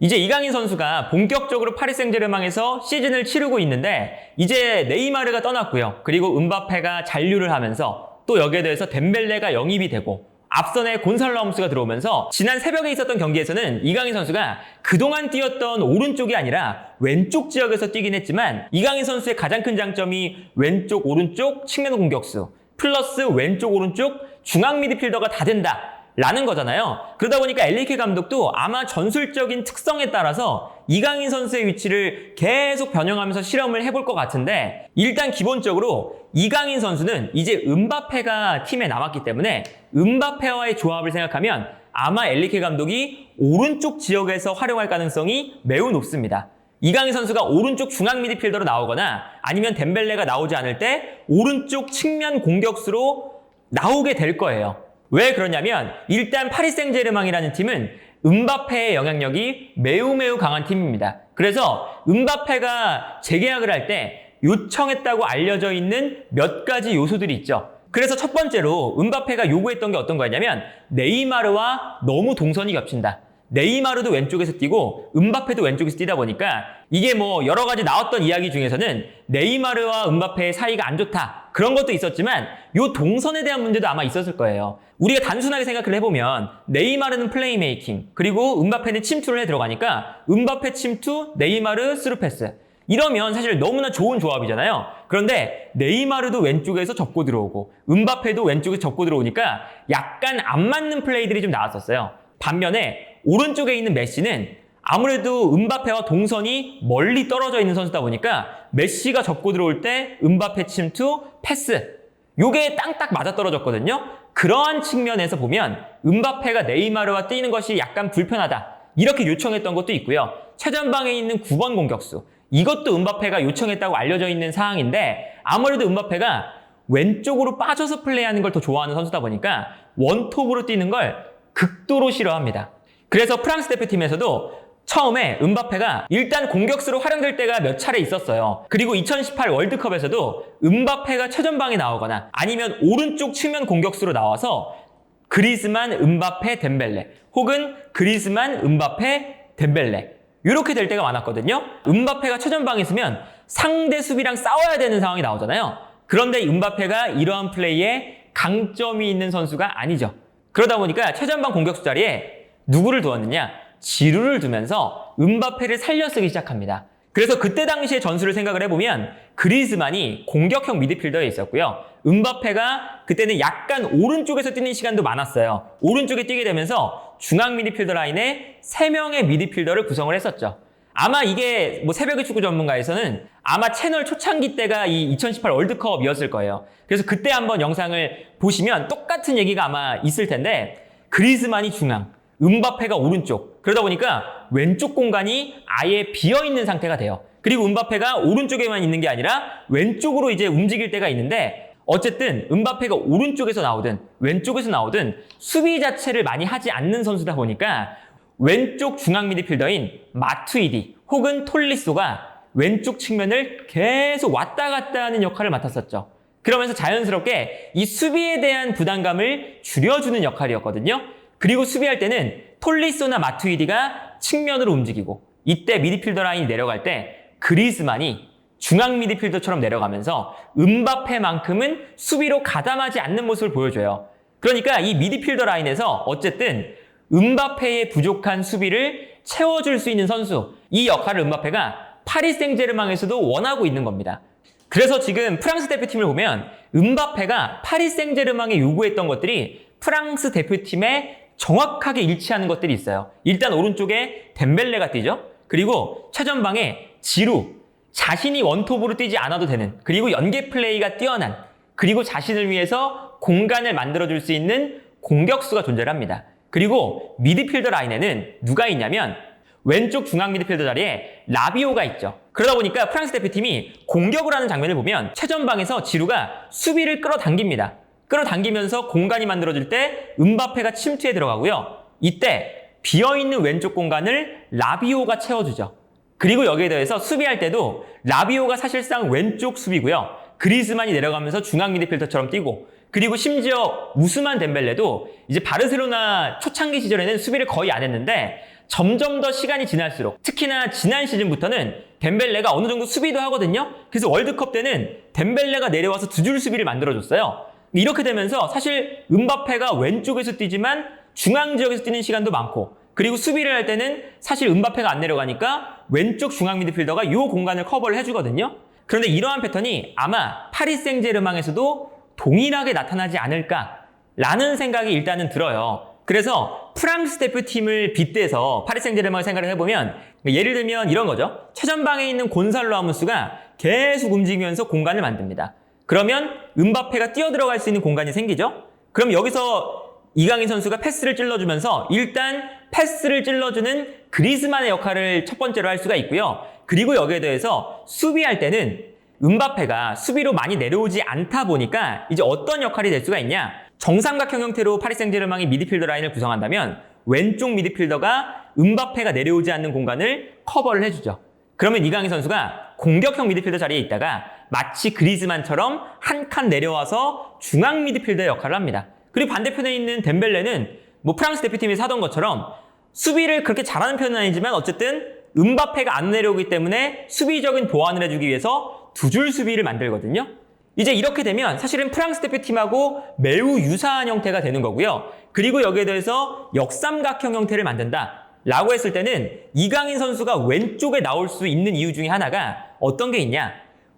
이제 이강인 선수가 본격적으로 파리 생제르맹에서 시즌을 치르고 있는데 이제 네이마르가 떠났고요. 그리고 음바페가 잔류를 하면서 또 여기에 대해서 덴벨레가 영입이 되고 앞선에 곤살로 라모스가 들어오면서 지난 새벽에 있었던 경기에서는 이강인 선수가 그동안 뛰었던 오른쪽이 아니라 왼쪽 지역에서 뛰긴 했지만 이강인 선수의 가장 큰 장점이 왼쪽 오른쪽 측면 공격수 플러스 왼쪽 오른쪽 중앙 미드필더가 다 된다 라는 거잖아요. 그러다 보니까 엔리케 감독도 아마 전술적인 특성에 따라서 이강인 선수의 위치를 계속 변형하면서 실험을 해볼 것 같은데 일단 기본적으로 이강인 선수는 이제 음바페가 팀에 남았기 때문에 음바페와의 조합을 생각하면 아마 엔리케 감독이 오른쪽 지역에서 활용할 가능성이 매우 높습니다. 이강인 선수가 오른쪽 중앙 미드필더로 나오거나 아니면 덴벨레가 나오지 않을 때 오른쪽 측면 공격수로 나오게 될 거예요. 왜 그러냐면 일단 파리 생제르맹이라는 팀은 음바페의 영향력이 매우 강한 팀입니다. 그래서 음바페가 재계약을 할 때 요청했다고 알려져 있는 몇 가지 요소들이 있죠. 그래서 첫 번째로 음바페가 요구했던 게 어떤 거였냐면 네이마르와 너무 동선이 겹친다. 네이마르도 왼쪽에서 뛰고 음바페도 왼쪽에서 뛰다 보니까 이게 뭐 여러 가지 나왔던 이야기 중에서는 네이마르와 음바페의 사이가 안 좋다. 그런 것도 있었지만 요 동선에 대한 문제도 아마 있었을 거예요. 우리가 단순하게 생각을 해보면 네이마르는 플레이메이킹 그리고 음바페는 침투를 해 들어가니까 음바페 침투, 네이마르 스루 패스 이러면 사실 너무나 좋은 조합이잖아요. 그런데 네이마르도 왼쪽에서 접고 들어오고 음바페도 왼쪽에서 접고 들어오니까 약간 안 맞는 플레이들이 좀 나왔었어요. 반면에 오른쪽에 있는 메시는 아무래도 음바페와 동선이 멀리 떨어져 있는 선수다 보니까 메시가 접고 들어올 때 음바페 침투, 패스 요게 땅딱 맞아떨어졌거든요. 그러한 측면에서 보면 음바페가 네이마르와 뛰는 것이 약간 불편하다 이렇게 요청했던 것도 있고요. 최전방에 있는 9번 공격수 이것도 음바페가 요청했다고 알려져 있는 사항인데 아무래도 음바페가 왼쪽으로 빠져서 플레이하는 걸 더 좋아하는 선수다 보니까 원톱으로 뛰는 걸 극도로 싫어합니다. 그래서 프랑스 대표팀에서도 처음에 음바페가 일단 공격수로 활용될 때가 몇 차례 있었어요. 그리고 2018 월드컵에서도 음바페가 최전방에 나오거나 아니면 오른쪽 측면 공격수로 나와서 그리즈만, 음바페, 덴벨레 혹은 그리즈만, 음바페, 덴벨레 이렇게 될 때가 많았거든요. 음바페가 최전방에 있으면 상대 수비랑 싸워야 되는 상황이 나오잖아요. 그런데 음바페가 이러한 플레이에 강점이 있는 선수가 아니죠. 그러다 보니까 최전방 공격수 자리에 누구를 두었느냐? 지루를 두면서 음바페를 살려 쓰기 시작합니다. 그래서 그때 당시의 전술을 생각을 해보면 그리즈만이 공격형 미드필더에 있었고요. 음바페가 그때는 약간 오른쪽에서 뛰는 시간도 많았어요. 오른쪽에 뛰게 되면서 중앙 미드필더 라인에 3명의 미드필더를 구성을 했었죠. 아마 이게 뭐 새벽의 축구 전문가에서는 아마 채널 초창기 때가 이 2018 월드컵이었을 거예요. 그래서 그때 한번 영상을 보시면 똑같은 얘기가 아마 있을 텐데 그리즈만이 중앙, 음바페가 오른쪽 그러다 보니까 왼쪽 공간이 아예 비어있는 상태가 돼요. 그리고 음바페가 오른쪽에만 있는 게 아니라 왼쪽으로 이제 움직일 때가 있는데 어쨌든 음바페가 오른쪽에서 나오든 왼쪽에서 나오든 수비 자체를 많이 하지 않는 선수다 보니까 왼쪽 중앙 미드필더인 마투이디 혹은 톨리소가 왼쪽 측면을 계속 왔다 갔다 하는 역할을 맡았었죠. 그러면서 자연스럽게 이 수비에 대한 부담감을 줄여주는 역할이었거든요. 그리고 수비할 때는 톨리소나 마투이디가 측면으로 움직이고 이때 미드필더 라인이 내려갈 때 그리즈만이 중앙 미드필더처럼 내려가면서 음바페만큼은 수비로 가담하지 않는 모습을 보여줘요. 그러니까 이 미드필더 라인에서 어쨌든 음바페의 부족한 수비를 채워줄 수 있는 선수 이 역할을 음바페가 파리 생제르맹에서도 원하고 있는 겁니다. 그래서 지금 프랑스 대표팀을 보면 음바페가 파리 생제르맹에 요구했던 것들이 프랑스 대표팀에 정확하게 일치하는 것들이 있어요. 일단 오른쪽에 덴벨레가 뛰죠. 그리고 최전방에 지루 자신이 원톱으로 뛰지 않아도 되는 그리고 연계 플레이가 뛰어난 그리고 자신을 위해서 공간을 만들어줄 수 있는 공격수가 존재를 합니다. 그리고 미드필더 라인에는 누가 있냐면 왼쪽 중앙 미드필더 자리에 라비오가 있죠. 그러다 보니까 프랑스 대표팀이 공격을 하는 장면을 보면 최전방에서 지루가 수비를 끌어당깁니다. 끌어당기면서 공간이 만들어질 때 음바페가 침투에 들어가고요. 이때 비어있는 왼쪽 공간을 라비오가 채워주죠. 그리고 여기에 대해서 수비할 때도 라비오가 사실상 왼쪽 수비고요. 그리즈만이 내려가면서 중앙 미드필더처럼 뛰고 그리고 심지어 우스만 덴벨레도 이제 바르셀로나 초창기 시절에는 수비를 거의 안 했는데 점점 더 시간이 지날수록 특히나 지난 시즌부터는 덴벨레가 어느 정도 수비도 하거든요. 그래서 월드컵 때는 덴벨레가 내려와서 두 줄 수비를 만들어줬어요. 이렇게 되면서 사실 음바페가 왼쪽에서 뛰지만 중앙 지역에서 뛰는 시간도 많고 그리고 수비를 할 때는 사실 음바페가 안 내려가니까 왼쪽 중앙 미드필더가 이 공간을 커버를 해주거든요. 그런데 이러한 패턴이 아마 파리 생제르맹에서도 동일하게 나타나지 않을까라는 생각이 일단은 들어요. 그래서 프랑스 대표팀을 빗대서 파리 생제르맹을 생각을 해보면 예를 들면 이런 거죠. 최전방에 있는 곤살로 아무스가 계속 움직이면서 공간을 만듭니다. 그러면 음바페가 뛰어들어갈 수 있는 공간이 생기죠. 그럼 여기서 이강인 선수가 패스를 찔러주면서 일단 패스를 찔러주는 그리즈만의 역할을 첫 번째로 할 수가 있고요. 그리고 여기에 대해서 수비할 때는 음바페가 수비로 많이 내려오지 않다 보니까 이제 어떤 역할이 될 수가 있냐. 정삼각형 형태로 파리 생제르맹이 미드필더 라인을 구성한다면 왼쪽 미드필더가 음바페가 내려오지 않는 공간을 커버를 해주죠. 그러면 이강인 선수가 공격형 미드필더 자리에 있다가 마치 그리즈만처럼 한 칸 내려와서 중앙 미드필더의 역할을 합니다. 그리고 반대편에 있는 덴벨레는 뭐 프랑스 대표팀에서 하던 것처럼 수비를 그렇게 잘하는 편은 아니지만 어쨌든 음바페가 안 내려오기 때문에 수비적인 보완을 해주기 위해서 두 줄 수비를 만들거든요. 이제 이렇게 되면 사실은 프랑스 대표팀하고 매우 유사한 형태가 되는 거고요. 그리고 여기에 대해서 역삼각형 형태를 만든다 라고 했을 때는 이강인 선수가 왼쪽에 나올 수 있는 이유 중에 하나가 어떤 게 있냐.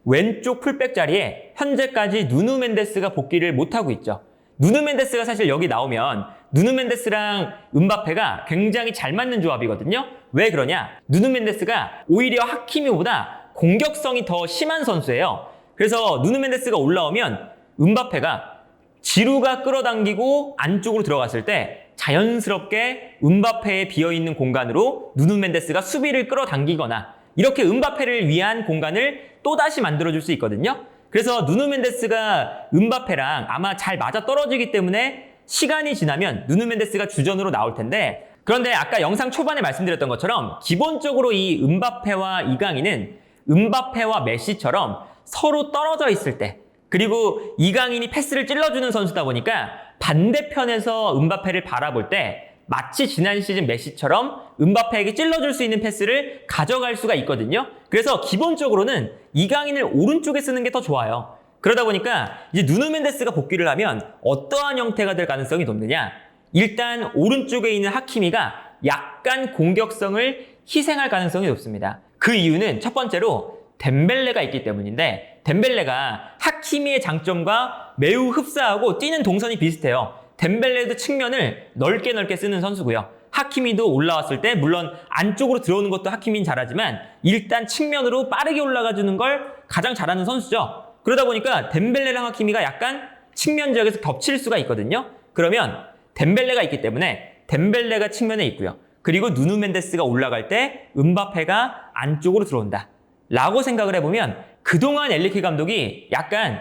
왼쪽 풀백 자리에 현재까지 누누 멘데스가 복귀를 못하고 있죠. 누누 멘데스가 사실 여기 나오면 누누 멘데스랑 음바페가 굉장히 잘 맞는 조합이거든요. 왜 그러냐? 누누 멘데스가 오히려 하키미보다 공격성이 더 심한 선수예요. 그래서 누누 멘데스가 올라오면 음바페가 지루가 끌어당기고 안쪽으로 들어갔을 때 자연스럽게 음바페의 비어있는 공간으로 누누 멘데스가 수비를 끌어당기거나 이렇게 음바페를 위한 공간을 또다시 만들어줄 수 있거든요. 그래서 누누 멘데스가 음바페랑 아마 잘 맞아 떨어지기 때문에 시간이 지나면 누누 멘데스가 주전으로 나올 텐데 그런데 아까 영상 초반에 말씀드렸던 것처럼 기본적으로 이 음바페와 이강인은 음바페와 메시처럼 서로 떨어져 있을 때 그리고 이강인이 패스를 찔러주는 선수다 보니까 반대편에서 음바페를 바라볼 때 마치 지난 시즌 메시처럼 음바페에게 찔러줄 수 있는 패스를 가져갈 수가 있거든요. 그래서 기본적으로는 이강인을 오른쪽에 쓰는 게 더 좋아요. 그러다 보니까 이제 누누 멘데스가 복귀를 하면 어떠한 형태가 될 가능성이 높느냐. 일단 오른쪽에 있는 하키미가 약간 공격성을 희생할 가능성이 높습니다. 그 이유는 첫 번째로 덴벨레가 있기 때문인데 덴벨레가 하키미의 장점과 매우 흡사하고 뛰는 동선이 비슷해요. 덴벨레도 측면을 넓게 쓰는 선수고요. 하키미도 올라왔을 때 물론 안쪽으로 들어오는 것도 하키미는 잘하지만 일단 측면으로 빠르게 올라가주는 걸 가장 잘하는 선수죠. 그러다 보니까 덴벨레랑 하키미가 약간 측면 지역에서 겹칠 수가 있거든요. 그러면 덴벨레가 있기 때문에 덴벨레가 측면에 있고요. 그리고 누누 멘데스가 올라갈 때 음바페가 안쪽으로 들어온다 라고 생각을 해보면 그동안 엔리케 감독이 약간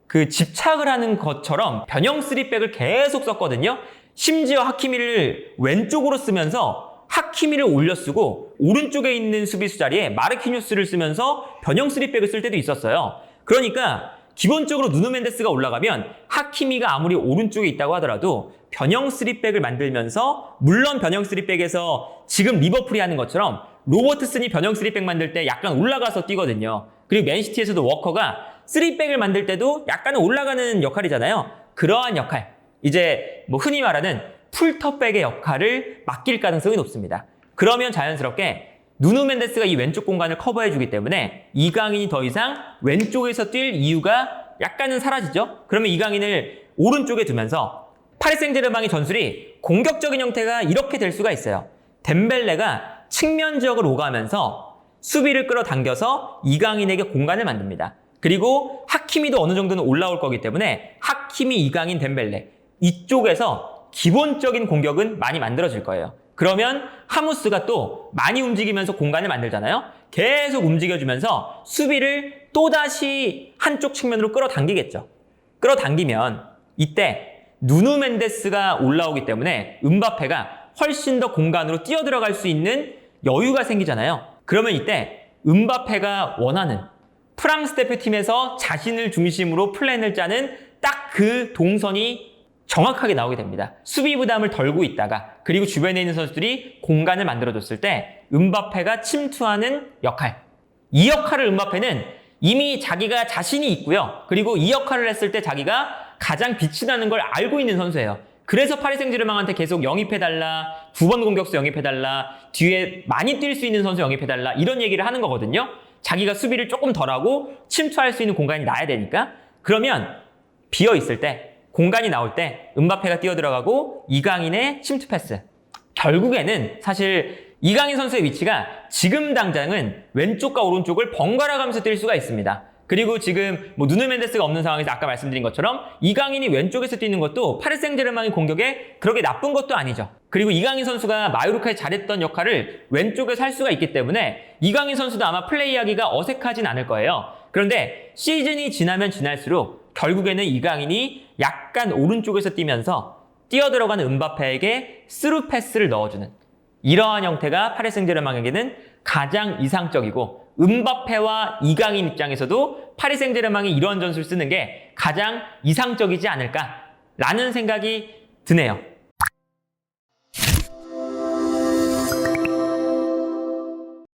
그 집착을 하는 것처럼 변형 3백을 계속 썼거든요. 심지어 하키미를 왼쪽으로 쓰면서 하키미를 올려 쓰고 오른쪽에 있는 수비수 자리에 마르키뉴스를 쓰면서 변형 3백을 쓸 때도 있었어요. 그러니까 기본적으로 누누 멘데스가 올라가면 하키미가 아무리 오른쪽에 있다고 하더라도 변형 3백을 만들면서 물론 변형 3백에서 지금 리버풀이 하는 것처럼 로버트슨이 변형 3백 만들 때 약간 올라가서 뛰거든요. 그리고 맨시티에서도 워커가 3백을 만들 때도 약간은 올라가는 역할이잖아요. 그러한 역할, 이제 뭐 흔히 말하는 풀터백의 역할을 맡길 가능성이 높습니다. 그러면 자연스럽게 누누 멘데스가 이 왼쪽 공간을 커버해주기 때문에 이강인이 더 이상 왼쪽에서 뛸 이유가 약간은 사라지죠. 그러면 이강인을 오른쪽에 두면서 파리 생제르맹의 전술이 공격적인 형태가 이렇게 될 수가 있어요. 덴벨레가 측면 지역을 오가면서 수비를 끌어당겨서 이강인에게 공간을 만듭니다. 그리고 하키미도 어느 정도는 올라올 거기 때문에 하키미, 이강인, 덴벨레 이쪽에서 기본적인 공격은 많이 만들어질 거예요. 그러면 하무스가 또 많이 움직이면서 공간을 만들잖아요. 계속 움직여주면서 수비를 또다시 한쪽 측면으로 끌어당기겠죠. 끌어당기면 이때 누누 멘데스가 올라오기 때문에 음바페가 훨씬 더 공간으로 뛰어들어갈 수 있는 여유가 생기잖아요. 그러면 이때 음바페가 원하는 프랑스 대표팀에서 자신을 중심으로 플랜을 짜는 딱 그 동선이 정확하게 나오게 됩니다. 수비 부담을 덜고 있다가 그리고 주변에 있는 선수들이 공간을 만들어줬을 때 음바페가 침투하는 역할. 이 역할을 음바페는 이미 자기가 자신이 있고요. 그리고 이 역할을 했을 때 자기가 가장 빛이 나는 걸 알고 있는 선수예요. 그래서 파리 생제르맹한테 계속 영입해달라, 9번 공격수 영입해달라, 뒤에 많이 뛸 수 있는 선수 영입해달라 이런 얘기를 하는 거거든요. 자기가 수비를 조금 덜하고 침투할 수 있는 공간이 나야 되니까. 그러면 비어있을 때, 공간이 나올 때 음바페가 뛰어들어가고 이강인의 침투 패스. 결국에는 사실 이강인 선수의 위치가 지금 당장은 왼쪽과 오른쪽을 번갈아 가면서 뛸 수가 있습니다. 그리고 지금 누누 멘데스가 없는 상황에서 아까 말씀드린 것처럼 이강인이 왼쪽에서 뛰는 것도 파리 생제르맹의 공격에 그렇게 나쁜 것도 아니죠. 그리고 이강인 선수가 마요르카에 잘했던 역할을 왼쪽에서 할 수가 있기 때문에 이강인 선수도 아마 플레이하기가 어색하진 않을 거예요. 그런데 시즌이 지나면 지날수록 결국에는 이강인이 약간 오른쪽에서 뛰면서 뛰어들어가는 음바페에게 스루 패스를 넣어주는 이러한 형태가 파리 생제르맹에게는 가장 이상적이고 음바페와 이강인 입장에서도 파리 생제르맹이 이러한 전술을 쓰는 게 가장 이상적이지 않을까라는 생각이 드네요.